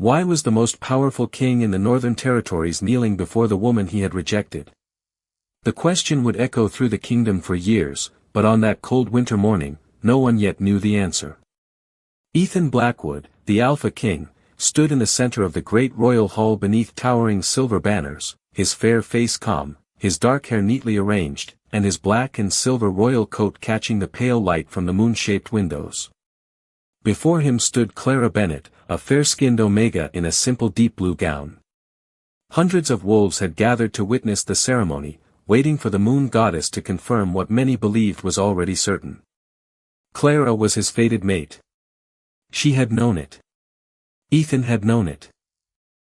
Why was the most powerful king in the Northern Territories kneeling before the woman he had rejected? The question would echo through the kingdom for years, but on that cold winter morning, no one yet knew the answer. Ethan Blackwood, the Alpha King, stood in the center of the great royal hall beneath towering silver banners, his fair face calm, his dark hair neatly arranged, and his black and silver royal coat catching the pale light from the moon-shaped windows. Before him stood Clara Bennett, a fair-skinned Omega in a simple deep blue gown. Hundreds of wolves had gathered to witness the ceremony, waiting for the moon goddess to confirm what many believed was already certain. Clara was his fated mate. She had known it. Ethan had known it.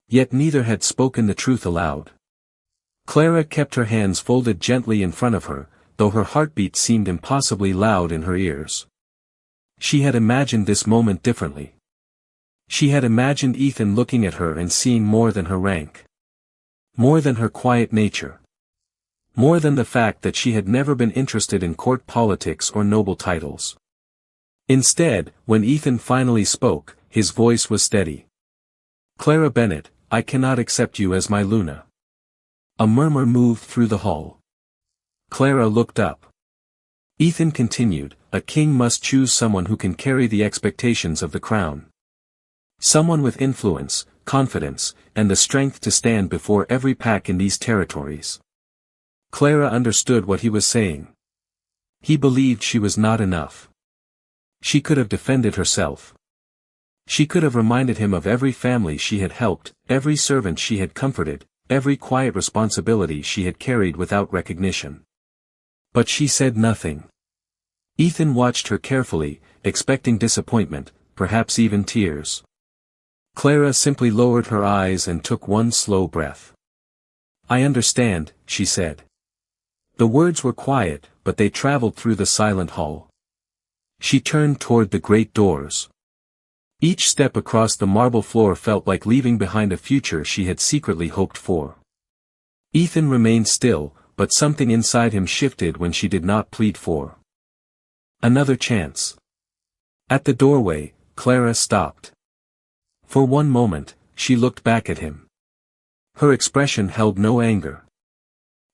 Yet neither had spoken the truth aloud. Clara kept her hands folded gently in front of her, though her heartbeat seemed impossibly loud in her ears. She had imagined this moment differently. She had imagined Ethan looking at her and seeing more than her rank. More than her quiet nature. More than the fact that she had never been interested in court politics or noble titles. Instead, when Ethan finally spoke, his voice was steady. "Clara Bennett, I cannot accept you as my Luna." A murmur moved through the hall. Clara looked up. Ethan continued, "A king must choose someone who can carry the expectations of the crown. Someone with influence, confidence, and the strength to stand before every pack in these territories." Clara understood what he was saying. He believed she was not enough. She could have defended herself. She could have reminded him of every family she had helped, every servant she had comforted, every quiet responsibility she had carried without recognition. But she said nothing. Ethan watched her carefully, expecting disappointment, perhaps even tears. Clara simply lowered her eyes and took one slow breath. "I understand," she said. The words were quiet, but they traveled through the silent hall. She turned toward the great doors. Each step across the marble floor felt like leaving behind a future she had secretly hoped for. Ethan remained still, but something inside him shifted when she did not plead for another chance. At the doorway, Clara stopped. For one moment, she looked back at him. Her expression held no anger.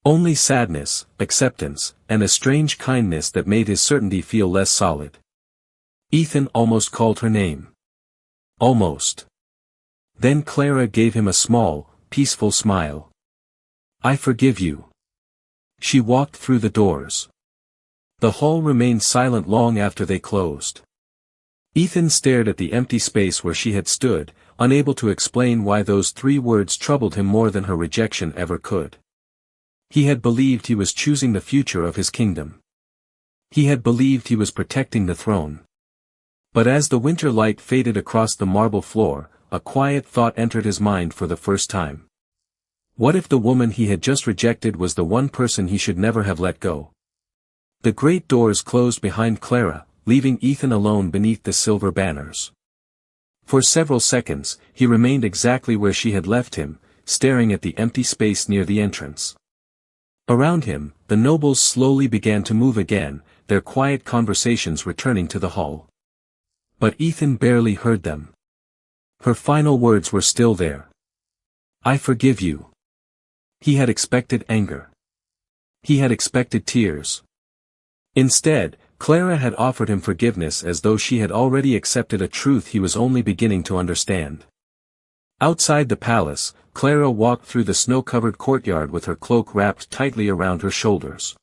Only sadness, acceptance, and a strange kindness that made his certainty feel less solid. Ethan almost called her name. Almost. Then Clara gave him a small, peaceful smile. "I forgive you." She walked through the doors. The hall remained silent long after they closed. Ethan stared at the empty space where she had stood, unable to explain why those 3 words troubled him more than her rejection ever could. He had believed he was choosing the future of his kingdom. He had believed he was protecting the throne. But as the winter light faded across the marble floor, a quiet thought entered his mind for the first time. What if the woman he had just rejected was the one person he should never have let go? The great doors closed behind Clara, leaving Ethan alone beneath the silver banners. For several seconds, he remained exactly where she had left him, staring at the empty space near the entrance. Around him, the nobles slowly began to move again, their quiet conversations returning to the hall. But Ethan barely heard them. Her final words were still there. "I forgive you." He had expected anger. He had expected tears. Instead, Clara had offered him forgiveness as though she had already accepted a truth he was only beginning to understand. Outside the palace, Clara walked through the snow-covered courtyard with her cloak wrapped tightly around her shoulders.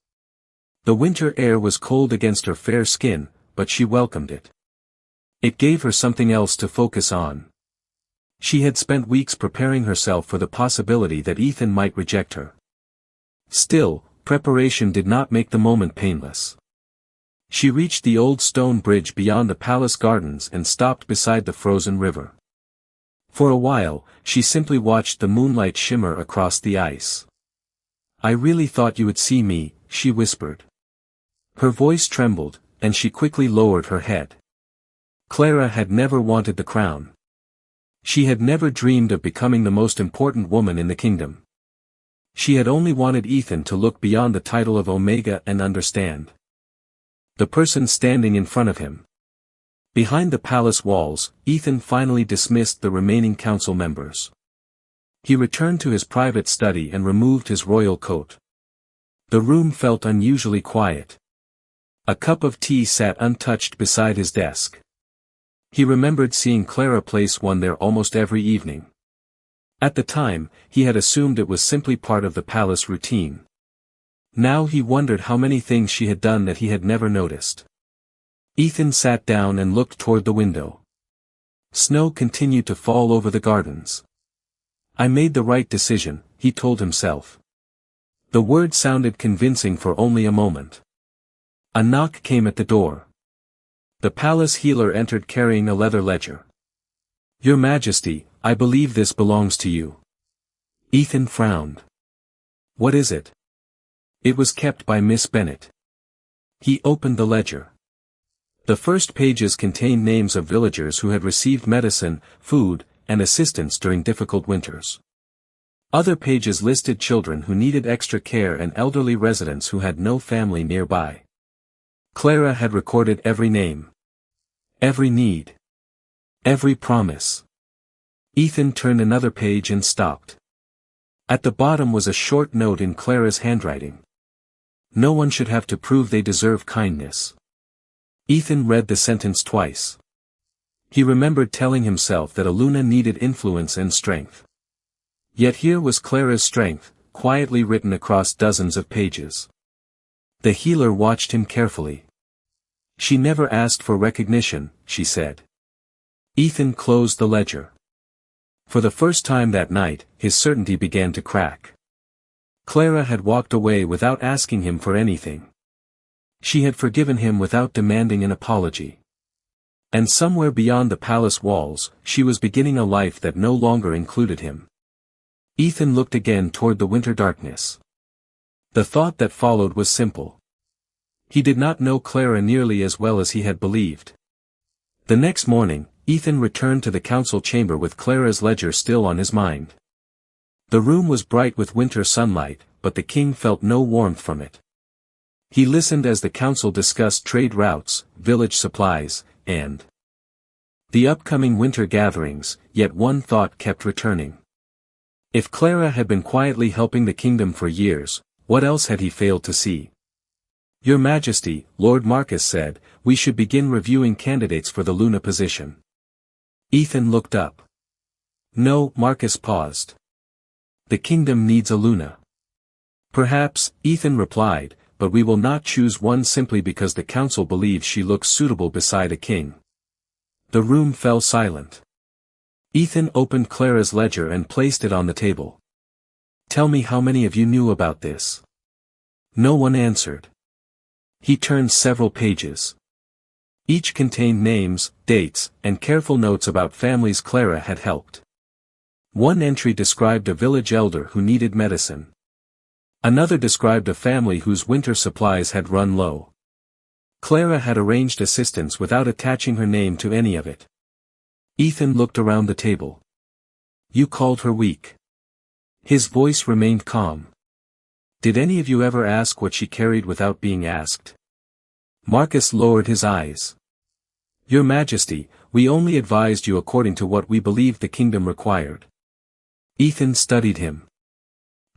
The winter air was cold against her fair skin, but she welcomed it. It gave her something else to focus on. She had spent weeks preparing herself for the possibility that Ethan might reject her. Still, preparation did not make the moment painless. She reached the old stone bridge beyond the palace gardens and stopped beside the frozen river. For a while, she simply watched the moonlight shimmer across the ice. "I really thought you would see me," she whispered. Her voice trembled, and she quickly lowered her head. Clara had never wanted the crown. She had never dreamed of becoming the most important woman in the kingdom. She had only wanted Ethan to look beyond the title of Omega and understand. The person standing in front of him. Behind the palace walls, Ethan finally dismissed the remaining council members. He returned to his private study and removed his royal coat. The room felt unusually quiet. A cup of tea sat untouched beside his desk. He remembered seeing Clara place one there almost every evening. At the time, he had assumed it was simply part of the palace routine. Now he wondered how many things she had done that he had never noticed. Ethan sat down and looked toward the window. Snow continued to fall over the gardens. "I made the right decision," he told himself. The word sounded convincing for only a moment. A knock came at the door. The palace healer entered carrying a leather ledger. "Your Majesty, I believe this belongs to you." Ethan frowned. "What is it?" "It was kept by Miss Bennet." He opened the ledger. The first pages contained names of villagers who had received medicine, food, and assistance during difficult winters. Other pages listed children who needed extra care and elderly residents who had no family nearby. Clara had recorded every name. Every need. Every promise. Ethan turned another page and stopped. At the bottom was a short note in Clara's handwriting. "No one should have to prove they deserve kindness." Ethan read the sentence twice. He remembered telling himself that Aluna needed influence and strength. Yet here was Clara's strength, quietly written across dozens of pages. The healer watched him carefully. "She never asked for recognition," she said. Ethan closed the ledger. For the first time that night, his certainty began to crack. Clara had walked away without asking him for anything. She had forgiven him without demanding an apology. And somewhere beyond the palace walls, she was beginning a life that no longer included him. Ethan looked again toward the winter darkness. The thought that followed was simple. He did not know Clara nearly as well as he had believed. The next morning, Ethan returned to the council chamber with Clara's ledger still on his mind. The room was bright with winter sunlight, but the king felt no warmth from it. He listened as the council discussed trade routes, village supplies, and the upcoming winter gatherings, yet one thought kept returning. If Clara had been quietly helping the kingdom for years, what else had he failed to see? "Your Majesty," Lord Marcus said, "we should begin reviewing candidates for the Luna position." Ethan looked up. "No," Marcus paused. "The kingdom needs a Luna." "Perhaps," Ethan replied, "but we will not choose one simply because the council believes she looks suitable beside a king." The room fell silent. Ethan opened Clara's ledger and placed it on the table. "Tell me how many of you knew about this." No one answered. He turned several pages. Each contained names, dates, and careful notes about families Clara had helped. One entry described a village elder who needed medicine. Another described a family whose winter supplies had run low. Clara had arranged assistance without attaching her name to any of it. Ethan looked around the table. "You called her weak." His voice remained calm. "Did any of you ever ask what she carried without being asked?" Marcus lowered his eyes. "Your Majesty, we only advised you according to what we believed the kingdom required." Ethan studied him.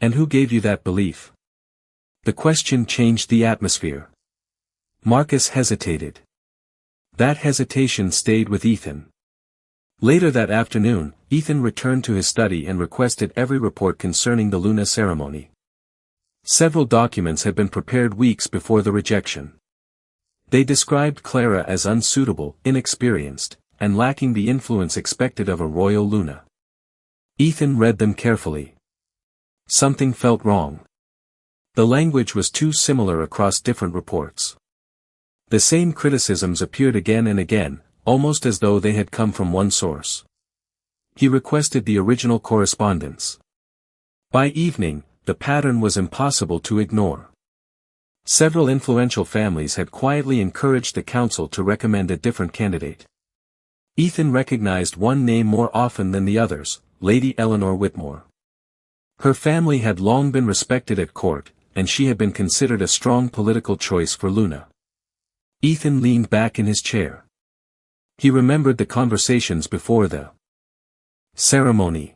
"And who gave you that belief?" The question changed the atmosphere. Marcus hesitated. That hesitation stayed with Ethan. Later that afternoon, Ethan returned to his study and requested every report concerning the Luna ceremony. Several documents had been prepared weeks before the rejection. They described Clara as unsuitable, inexperienced, and lacking the influence expected of a royal Luna. Ethan read them carefully. Something felt wrong. The language was too similar across different reports. The same criticisms appeared again and again, almost as though they had come from one source. He requested the original correspondence. By evening, the pattern was impossible to ignore. Several influential families had quietly encouraged the council to recommend a different candidate. Ethan recognized one name more often than the others, Lady Eleanor Whitmore. Her family had long been respected at court, and she had been considered a strong political choice for Luna. Ethan leaned back in his chair. He remembered the conversations before the ceremony.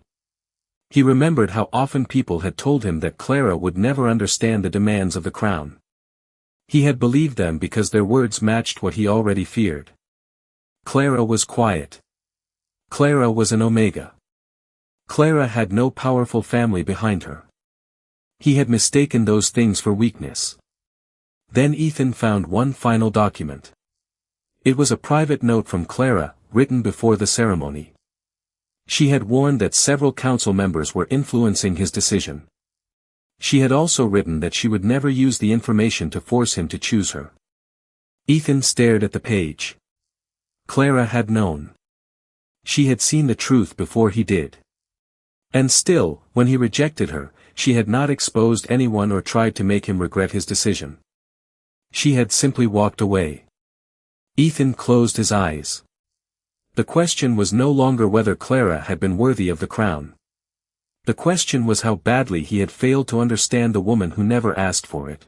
He remembered how often people had told him that Clara would never understand the demands of the crown. He had believed them because their words matched what he already feared. Clara was quiet. Clara was an Omega. Clara had no powerful family behind her. He had mistaken those things for weakness. Then Ethan found one final document. It was a private note from Clara, written before the ceremony. She had warned that several council members were influencing his decision. She had also written that she would never use the information to force him to choose her. Ethan stared at the page. Clara had known. She had seen the truth before he did. And still, when he rejected her, she had not exposed anyone or tried to make him regret his decision. She had simply walked away. Ethan closed his eyes. The question was no longer whether Clara had been worthy of the crown. The question was how badly he had failed to understand the woman who never asked for it.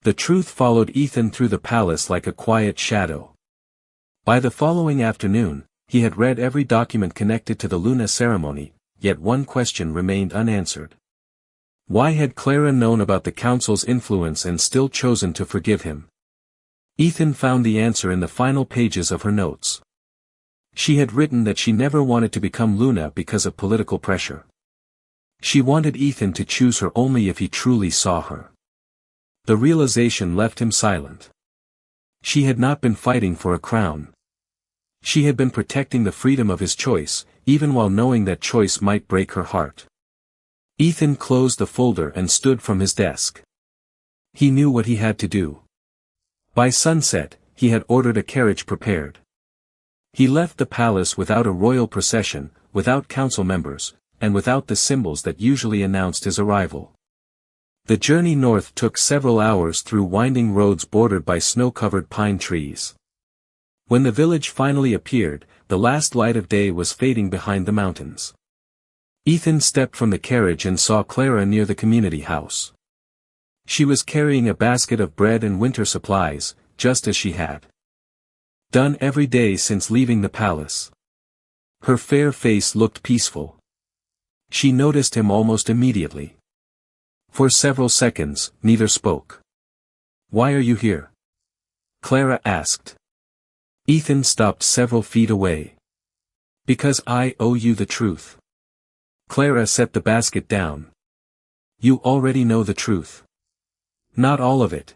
The truth followed Ethan through the palace like a quiet shadow. By the following afternoon, he had read every document connected to the Luna ceremony, yet one question remained unanswered. Why had Clara known about the council's influence and still chosen to forgive him? Ethan found the answer in the final pages of her notes. She had written that she never wanted to become Luna because of political pressure. She wanted Ethan to choose her only if he truly saw her. The realization left him silent. She had not been fighting for a crown. She had been protecting the freedom of his choice, even while knowing that choice might break her heart. Ethan closed the folder and stood from his desk. He knew what he had to do. By sunset, he had ordered a carriage prepared. He left the palace without a royal procession, without council members, and without the symbols that usually announced his arrival. The journey north took several hours through winding roads bordered by snow-covered pine trees. When the village finally appeared, the last light of day was fading behind the mountains. Ethan stepped from the carriage and saw Clara near the community house. She was carrying a basket of bread and winter supplies, just as she had done every day since leaving the palace. Her fair face looked peaceful. She noticed him almost immediately. For several seconds, neither spoke. "Why are you here?" Clara asked. Ethan stopped several feet away. "Because I owe you the truth." Clara set the basket down. "You already know the truth." "Not all of it."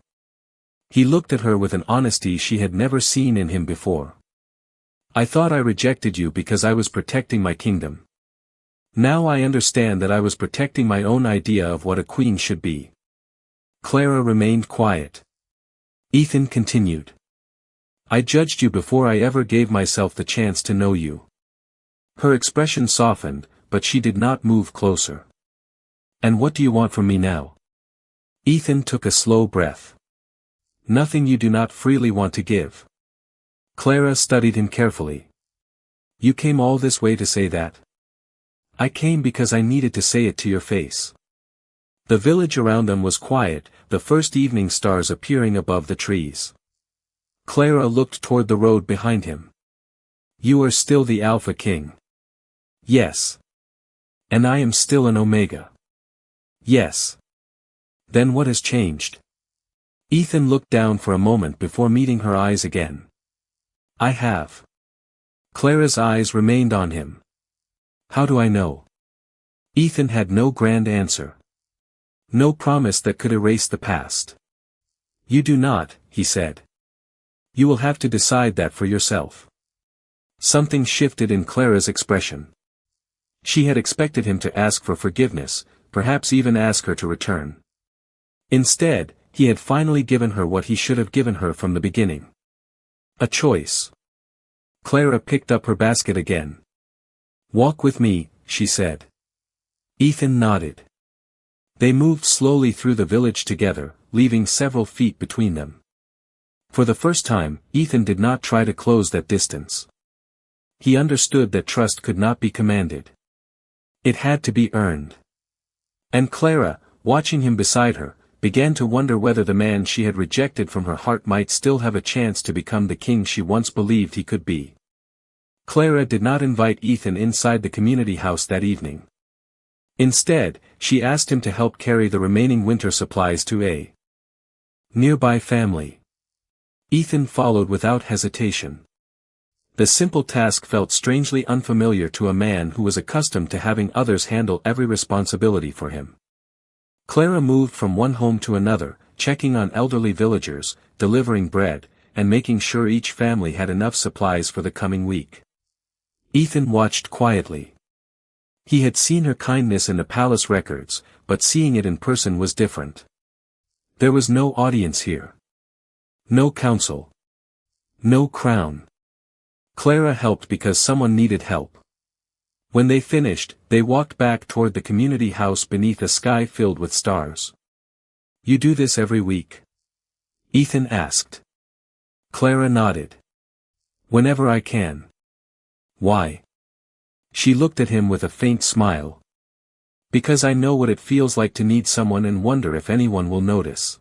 He looked at her with an honesty she had never seen in him before. "I thought I rejected you because I was protecting my kingdom. Now I understand that I was protecting my own idea of what a queen should be." Clara remained quiet. Ethan continued. "I judged you before I ever gave myself the chance to know you." Her expression softened, but she did not move closer. "And what do you want from me now?" Ethan took a slow breath. "Nothing you do not freely want to give." Clara studied him carefully. "You came all this way to say that?" "I came because I needed to say it to your face." The village around them was quiet, the first evening stars appearing above the trees. Clara looked toward the road behind him. "You are still the Alpha King." "Yes." "And I am still an Omega." "Yes." "Then what has changed?" Ethan looked down for a moment before meeting her eyes again. "I have." Clara's eyes remained on him. "How do I know?" Ethan had no grand answer. No promise that could erase the past. "You do not," he said. "You will have to decide that for yourself." Something shifted in Clara's expression. She had expected him to ask for forgiveness, perhaps even ask her to return. Instead, he had finally given her what he should have given her from the beginning. A choice. Clara picked up her basket again. "Walk with me," she said. Ethan nodded. They moved slowly through the village together, leaving several feet between them. For the first time, Ethan did not try to close that distance. He understood that trust could not be commanded. It had to be earned. And Clara, watching him beside her, began to wonder whether the man she had rejected from her heart might still have a chance to become the king she once believed he could be. Clara did not invite Ethan inside the community house that evening. Instead, she asked him to help carry the remaining winter supplies to a nearby family. Ethan followed without hesitation. The simple task felt strangely unfamiliar to a man who was accustomed to having others handle every responsibility for him. Clara moved from one home to another, checking on elderly villagers, delivering bread, and making sure each family had enough supplies for the coming week. Ethan watched quietly. He had seen her kindness in the palace records, but seeing it in person was different. There was no audience here. No council. No crown. Clara helped because someone needed help. When they finished, they walked back toward the community house beneath a sky filled with stars. "You do this every week?" Ethan asked. Clara nodded. "Whenever I can." "Why?" She looked at him with a faint smile. "Because I know what it feels like to need someone and wonder if anyone will notice."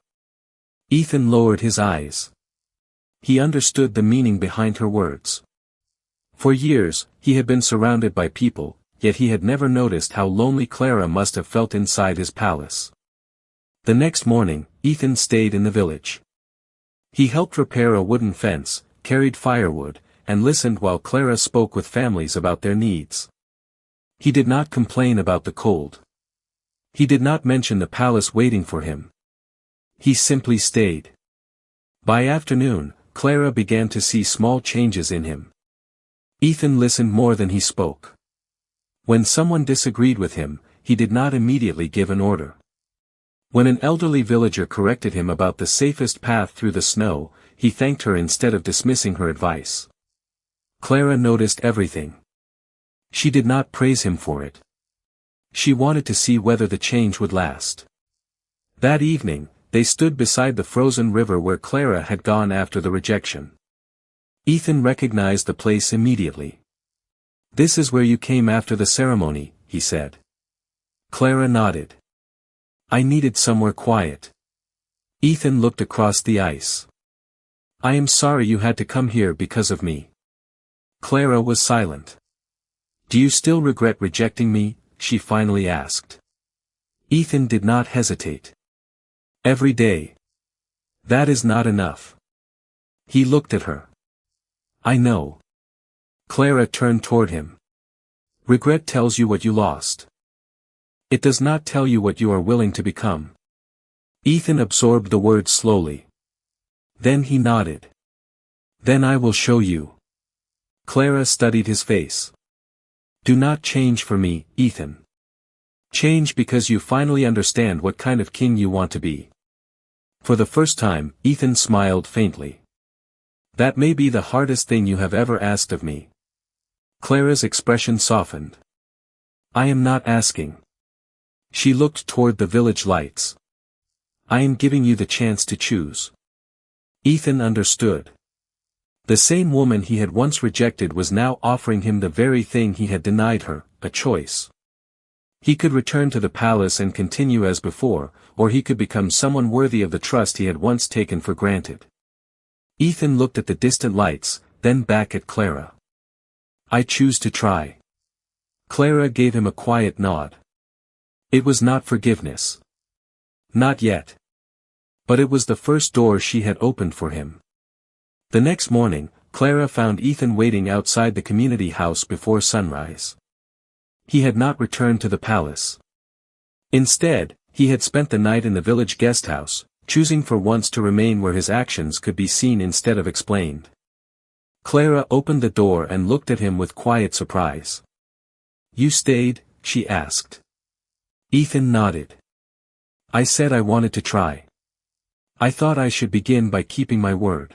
Ethan lowered his eyes. He understood the meaning behind her words. For years, he had been surrounded by people, yet he had never noticed how lonely Clara must have felt inside his palace. The next morning, Ethan stayed in the village. He helped repair a wooden fence, carried firewood, and listened while Clara spoke with families about their needs. He did not complain about the cold. He did not mention the palace waiting for him. He simply stayed. By afternoon, Clara began to see small changes in him. Ethan listened more than he spoke. When someone disagreed with him, he did not immediately give an order. When an elderly villager corrected him about the safest path through the snow, he thanked her instead of dismissing her advice. Clara noticed everything. She did not praise him for it. She wanted to see whether the change would last. That evening, they stood beside the frozen river where Clara had gone after the rejection. Ethan recognized the place immediately. "This is where you came after the ceremony," he said. Clara nodded. "I needed somewhere quiet." Ethan looked across the ice. "I am sorry you had to come here because of me." Clara was silent. "Do you still regret rejecting me?" she finally asked. Ethan did not hesitate. "Every day. That is not enough." He looked at her. "I know." Clara turned toward him. "Regret tells you what you lost. It does not tell you what you are willing to become." Ethan absorbed the words slowly. Then he nodded. "Then I will show you." Clara studied his face. "Do not change for me, Ethan. Change because you finally understand what kind of king you want to be." For the first time, Ethan smiled faintly. "That may be the hardest thing you have ever asked of me." Clara's expression softened. "I am not asking." She looked toward the village lights. "I am giving you the chance to choose." Ethan understood. The same woman he had once rejected was now offering him the very thing he had denied her, a choice. He could return to the palace and continue as before, or he could become someone worthy of the trust he had once taken for granted. Ethan looked at the distant lights, then back at Clara. "I choose to try." Clara gave him a quiet nod. It was not forgiveness. Not yet. But it was the first door she had opened for him. The next morning, Clara found Ethan waiting outside the community house before sunrise. He had not returned to the palace. Instead, he had spent the night in the village guest house, choosing for once to remain where his actions could be seen instead of explained. Clara opened the door and looked at him with quiet surprise. "You stayed?" she asked. Ethan nodded. "I said I wanted to try. I thought I should begin by keeping my word."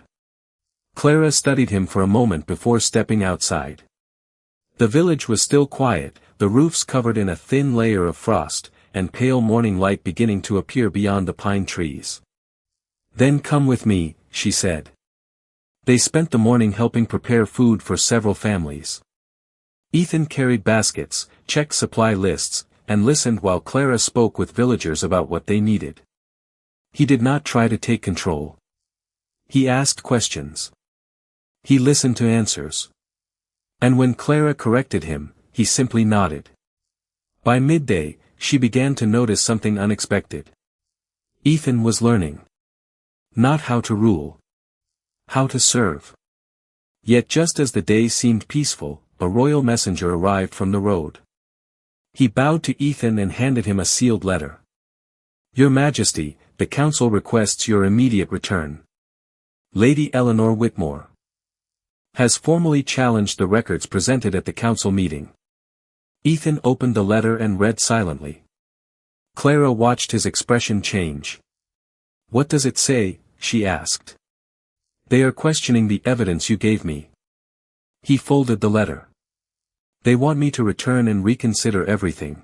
Clara studied him for a moment before stepping outside. The village was still quiet, the roofs covered in a thin layer of frost, and pale morning light beginning to appear beyond the pine trees. "Then come with me," she said. They spent the morning helping prepare food for several families. Ethan carried baskets, checked supply lists, and listened while Clara spoke with villagers about what they needed. He did not try to take control. He asked questions. He listened to answers. And when Clara corrected him, he simply nodded. By midday, she began to notice something unexpected. Ethan was learning. Not how to rule. How to serve. Yet just as the day seemed peaceful, a royal messenger arrived from the road. He bowed to Ethan and handed him a sealed letter. Your Majesty, the Council requests your immediate return. Lady Eleanor Whitmore has formally challenged the records presented at the Council meeting. Ethan opened the letter and read silently. Clara watched his expression change. What does it say? She asked. They are questioning the evidence you gave me. He folded the letter. They want me to return and reconsider everything.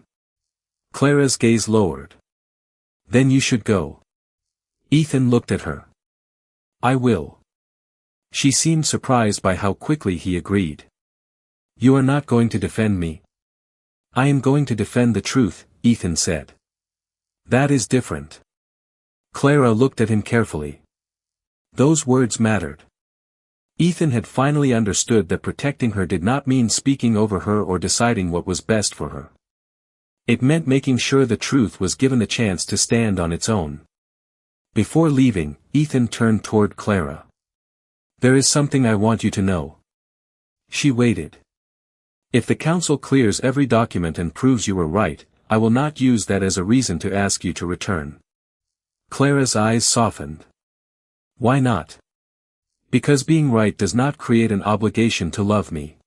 Clara's gaze lowered. Then you should go. Ethan looked at her. I will. She seemed surprised by how quickly he agreed. You are not going to defend me. I am going to defend the truth, Ethan said. That is different. Clara looked at him carefully. Those words mattered. Ethan had finally understood that protecting her did not mean speaking over her or deciding what was best for her. It meant making sure the truth was given a chance to stand on its own. Before leaving, Ethan turned toward Clara. There is something I want you to know. She waited. If the Council clears every document and proves you were right, I will not use that as a reason to ask you to return. Clara's eyes softened. Why not? Because being right does not create an obligation to love me.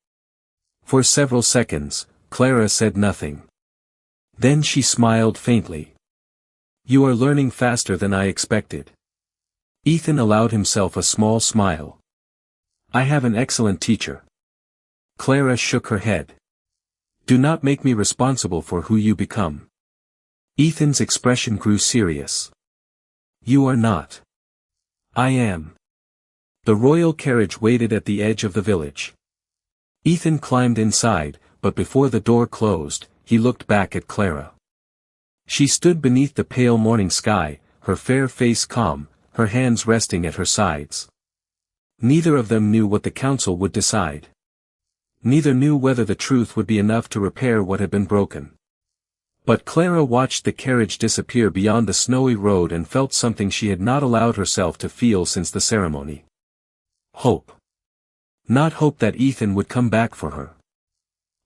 For several seconds, Clara said nothing. Then she smiled faintly. You are learning faster than I expected. Ethan allowed himself a small smile. I have an excellent teacher. Clara shook her head. Do not make me responsible for who you become. Ethan's expression grew serious. You are not. I am. The royal carriage waited at the edge of the village. Ethan climbed inside, but before the door closed, he looked back at Clara. She stood beneath the pale morning sky, her fair face calm, her hands resting at her sides. Neither of them knew what the Council would decide. Neither knew whether the truth would be enough to repair what had been broken. But Clara watched the carriage disappear beyond the snowy road and felt something she had not allowed herself to feel since the ceremony. Hope. Not hope that Ethan would come back for her.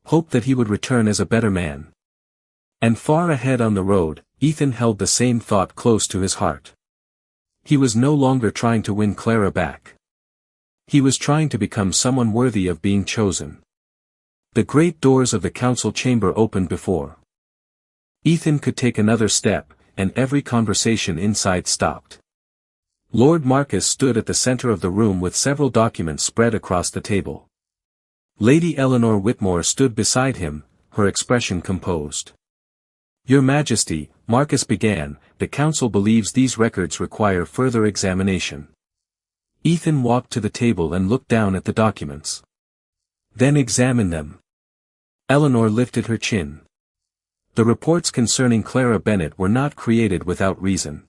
Hope that he would return as a better man. And far ahead on the road, Ethan held the same thought close to his heart. He was no longer trying to win Clara back. He was trying to become someone worthy of being chosen. The great doors of the council chamber opened before Ethan could take another step, and every conversation inside stopped. Lord Marcus stood at the center of the room with several documents spread across the table. Lady Eleanor Whitmore stood beside him, her expression composed. Your Majesty, Marcus began, the council believes these records require further examination. Ethan walked to the table and looked down at the documents. Then examine them. Eleanor lifted her chin. The reports concerning Clara Bennett were not created without reason.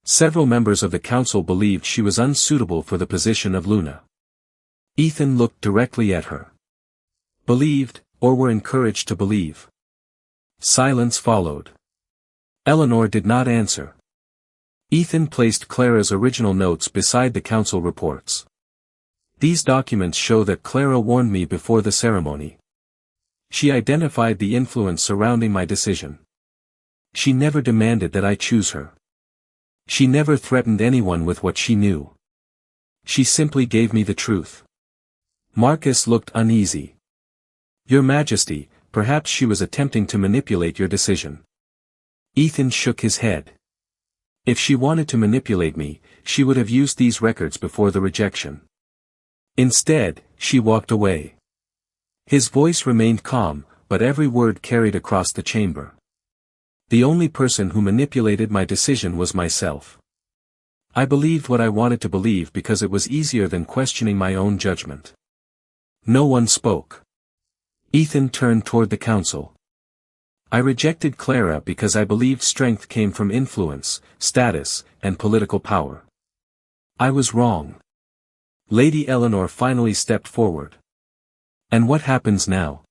Several members of the council believed she was unsuitable for the position of Luna. Ethan looked directly at her. Believed, or were encouraged to believe. Silence followed. Eleanor did not answer. Ethan placed Clara's original notes beside the council reports. These documents show that Clara warned me before the ceremony. She identified the influence surrounding my decision. She never demanded that I choose her. She never threatened anyone with what she knew. She simply gave me the truth. Marcus looked uneasy. Your Majesty, perhaps she was attempting to manipulate your decision. Ethan shook his head. If she wanted to manipulate me, she would have used these records before the rejection. Instead, she walked away. His voice remained calm, but every word carried across the chamber. The only person who manipulated my decision was myself. I believed what I wanted to believe because it was easier than questioning my own judgment. No one spoke. Ethan turned toward the council. I rejected Clara because I believed strength came from influence, status, and political power. I was wrong. Lady Eleanor finally stepped forward. And what happens now?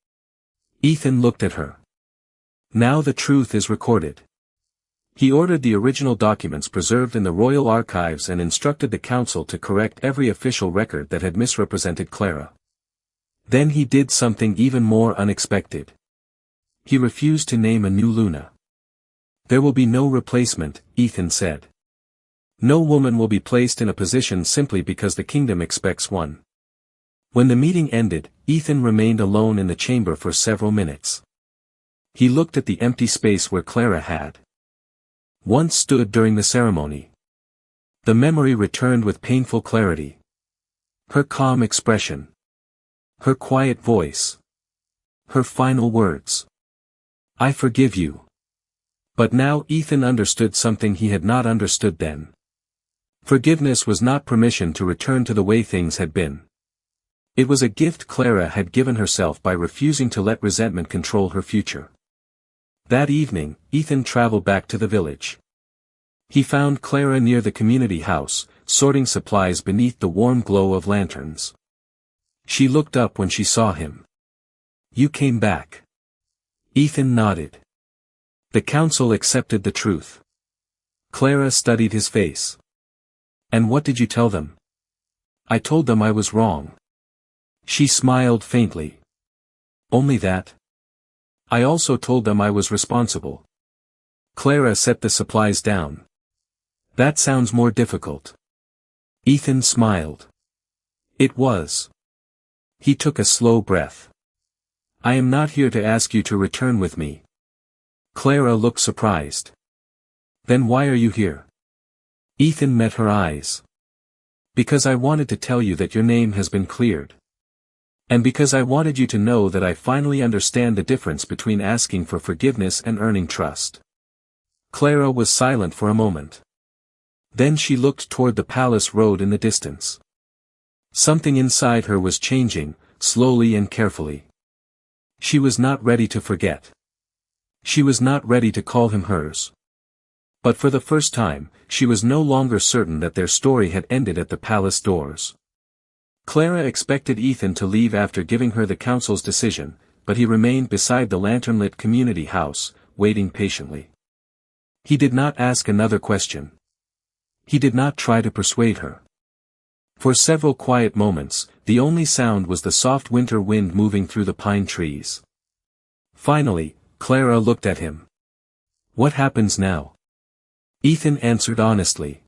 Ethan looked at her. Now the truth is recorded. He ordered the original documents preserved in the royal archives and instructed the council to correct every official record that had misrepresented Clara. Then he did something even more unexpected. He refused to name a new Luna. There will be no replacement, Ethan said. No woman will be placed in a position simply because the kingdom expects one. When the meeting ended, Ethan remained alone in the chamber for several minutes. He looked at the empty space where Clara had once stood during the ceremony. The memory returned with painful clarity. Her calm expression. Her quiet voice. Her final words. I forgive you. But now Ethan understood something he had not understood then. Forgiveness was not permission to return to the way things had been. It was a gift Clara had given herself by refusing to let resentment control her future. That evening, Ethan traveled back to the village. He found Clara near the community house, sorting supplies beneath the warm glow of lanterns. She looked up when she saw him. You came back. Ethan nodded. The council accepted the truth. Clara studied his face. And what did you tell them? I told them I was wrong. She smiled faintly. Only that? I also told them I was responsible. Clara set the supplies down. That sounds more difficult. Ethan smiled. It was. He took a slow breath. I am not here to ask you to return with me. Clara looked surprised. Then why are you here? Ethan met her eyes. Because I wanted to tell you that your name has been cleared. And because I wanted you to know that I finally understand the difference between asking for forgiveness and earning trust. Clara was silent for a moment. Then she looked toward the palace road in the distance. Something inside her was changing, slowly and carefully. She was not ready to forget. She was not ready to call him hers. But for the first time, she was no longer certain that their story had ended at the palace doors. Clara expected Ethan to leave after giving her the council's decision, but he remained beside the lantern-lit community house, waiting patiently. He did not ask another question. He did not try to persuade her. For several quiet moments, the only sound was the soft winter wind moving through the pine trees. Finally, Clara looked at him. What happens now? Ethan answered honestly.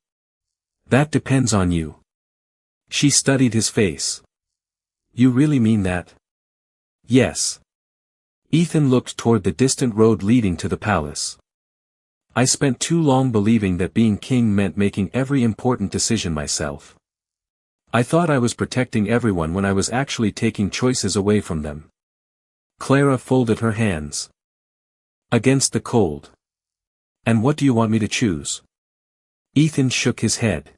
That depends on you. She studied his face. You really mean that? Yes. Ethan looked toward the distant road leading to the palace. I spent too long believing that being king meant making every important decision myself. I thought I was protecting everyone when I was actually taking choices away from them. Clara folded her hands. Against the cold. And what do you want me to choose? Ethan shook his head.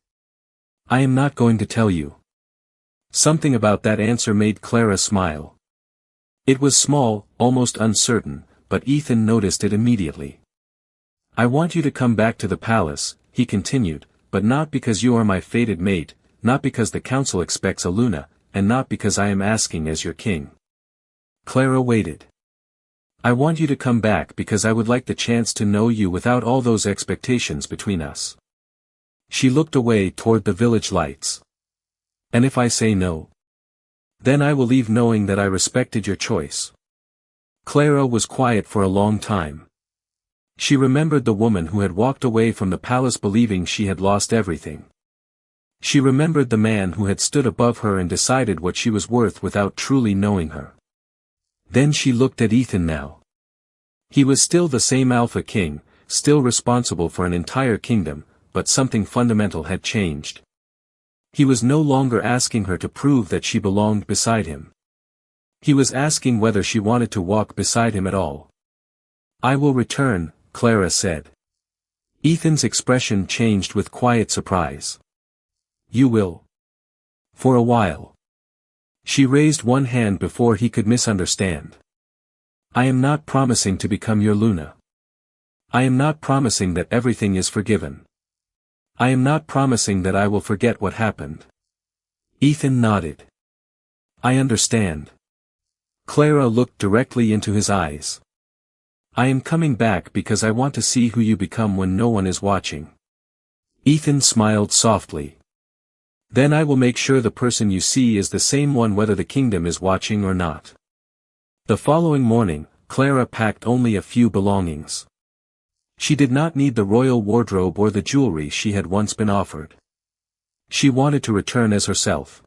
I am not going to tell you. Something about that answer made Clara smile. It was small, almost uncertain, but Ethan noticed it immediately. I want you to come back to the palace, he continued, but not because you are my fated mate, not because the council expects a Luna, and not because I am asking as your king. Clara waited. I want you to come back because I would like the chance to know you without all those expectations between us. She looked away toward the village lights. And if I say no? Then I will leave knowing that I respected your choice. Clara was quiet for a long time. She remembered the woman who had walked away from the palace believing she had lost everything. She remembered the man who had stood above her and decided what she was worth without truly knowing her. Then she looked at Ethan now. He was still the same Alpha King, still responsible for an entire kingdom, but something fundamental had changed. He was no longer asking her to prove that she belonged beside him. He was asking whether she wanted to walk beside him at all. I will return, Clara said. Ethan's expression changed with quiet surprise. You will? For a while. She raised one hand before he could misunderstand. I am not promising to become your Luna. I am not promising that everything is forgiven. I am not promising that I will forget what happened. Ethan nodded. I understand. Clara looked directly into his eyes. I am coming back because I want to see who you become when no one is watching. Ethan smiled softly. Then I will make sure the person you see is the same one whether the kingdom is watching or not. The following morning, Clara packed only a few belongings. She did not need the royal wardrobe or the jewelry she had once been offered. She wanted to return as herself.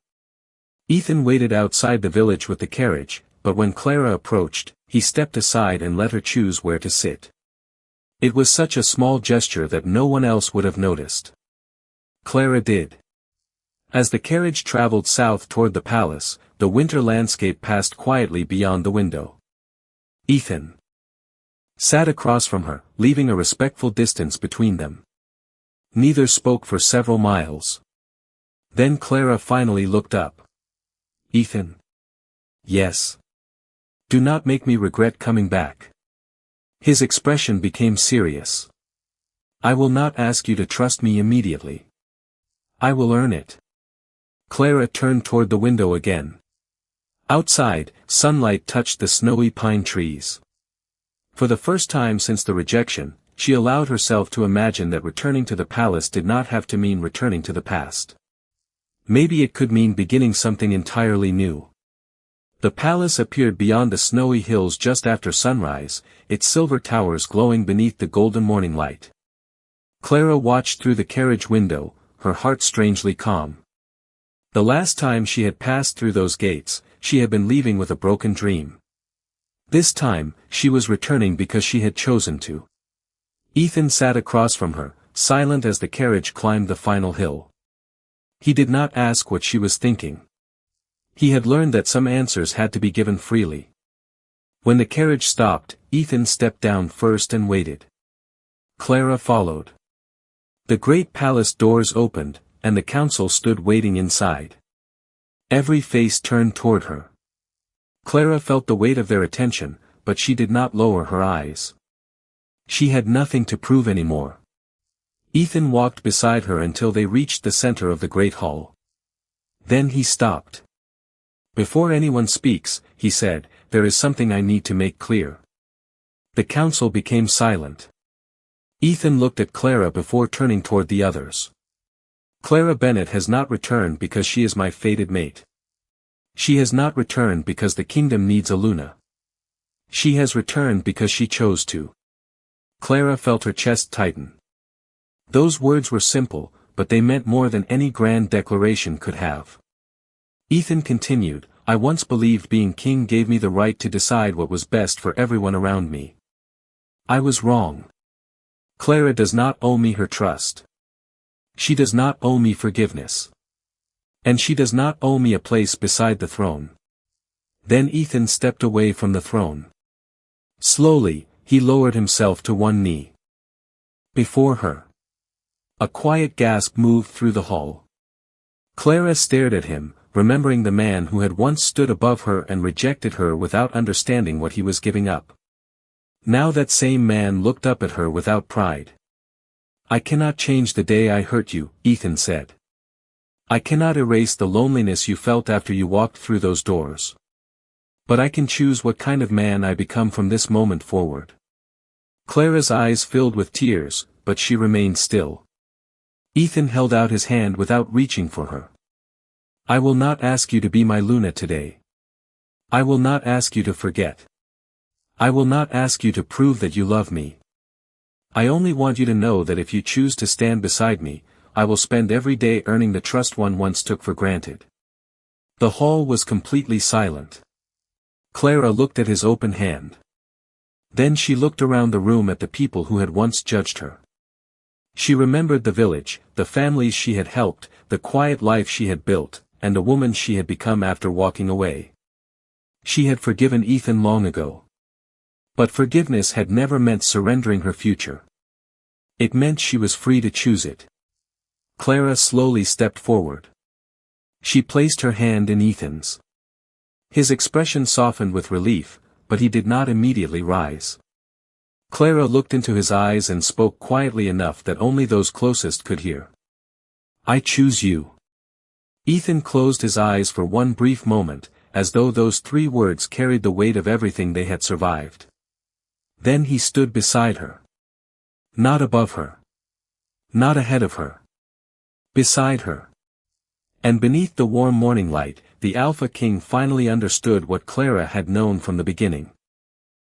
Ethan waited outside the village with the carriage, but when Clara approached, he stepped aside and let her choose where to sit. It was such a small gesture that no one else would have noticed. Clara did. As the carriage traveled south toward the palace, the winter landscape passed quietly beyond the window. Ethan sat across from her, leaving a respectful distance between them. Neither spoke for several miles. Then Clara finally looked up. Ethan. Yes. Do not make me regret coming back. His expression became serious. I will not ask you to trust me immediately. I will earn it. Clara turned toward the window again. Outside, sunlight touched the snowy pine trees. For the first time since the rejection, she allowed herself to imagine that returning to the palace did not have to mean returning to the past. Maybe it could mean beginning something entirely new. The palace appeared beyond the snowy hills just after sunrise, its silver towers glowing beneath the golden morning light. Clara watched through the carriage window, her heart strangely calm. The last time she had passed through those gates, she had been leaving with a broken dream. This time, she was returning because she had chosen to. Ethan sat across from her, silent as the carriage climbed the final hill. He did not ask what she was thinking. He had learned that some answers had to be given freely. When the carriage stopped, Ethan stepped down first and waited. Clara followed. The great palace doors opened, and the council stood waiting inside. Every face turned toward her. Clara felt the weight of their attention, but she did not lower her eyes. She had nothing to prove anymore. Ethan walked beside her until they reached the center of the great hall. Then he stopped. Before anyone speaks, he said, there is something I need to make clear. The council became silent. Ethan looked at Clara before turning toward the others. Clara Bennett has not returned because she is my fated mate. She has not returned because the kingdom needs a Luna. She has returned because she chose to. Clara felt her chest tighten. Those words were simple, but they meant more than any grand declaration could have. Ethan continued, I once believed being king gave me the right to decide what was best for everyone around me. I was wrong. Clara does not owe me her trust. She does not owe me forgiveness. And she does not owe me a place beside the throne. Then Ethan stepped away from the throne. Slowly, he lowered himself to one knee. Before her. A quiet gasp moved through the hall. Clara stared at him, remembering the man who had once stood above her and rejected her without understanding what he was giving up. Now that same man looked up at her without pride. I cannot change the day I hurt you, Ethan said. I cannot erase the loneliness you felt after you walked through those doors. But I can choose what kind of man I become from this moment forward. Clara's eyes filled with tears, but she remained still. Ethan held out his hand without reaching for her. I will not ask you to be my Luna today. I will not ask you to forget. I will not ask you to prove that you love me. I only want you to know that if you choose to stand beside me, I will spend every day earning the trust one once took for granted. The hall was completely silent. Clara looked at his open hand. Then she looked around the room at the people who had once judged her. She remembered the village, the families she had helped, the quiet life she had built, and the woman she had become after walking away. She had forgiven Ethan long ago. But forgiveness had never meant surrendering her future. It meant she was free to choose it. Clara slowly stepped forward. She placed her hand in Ethan's. His expression softened with relief, but he did not immediately rise. Clara looked into his eyes and spoke quietly enough that only those closest could hear. I choose you. Ethan closed his eyes for one brief moment, as though those 3 words carried the weight of everything they had survived. Then he stood beside her. Not above her. Not ahead of her. Beside her. And beneath the warm morning light, the Alpha King finally understood what Clara had known from the beginning.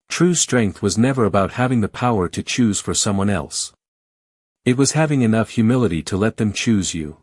True strength was never about having the power to choose for someone else. It was having enough humility to let them choose you.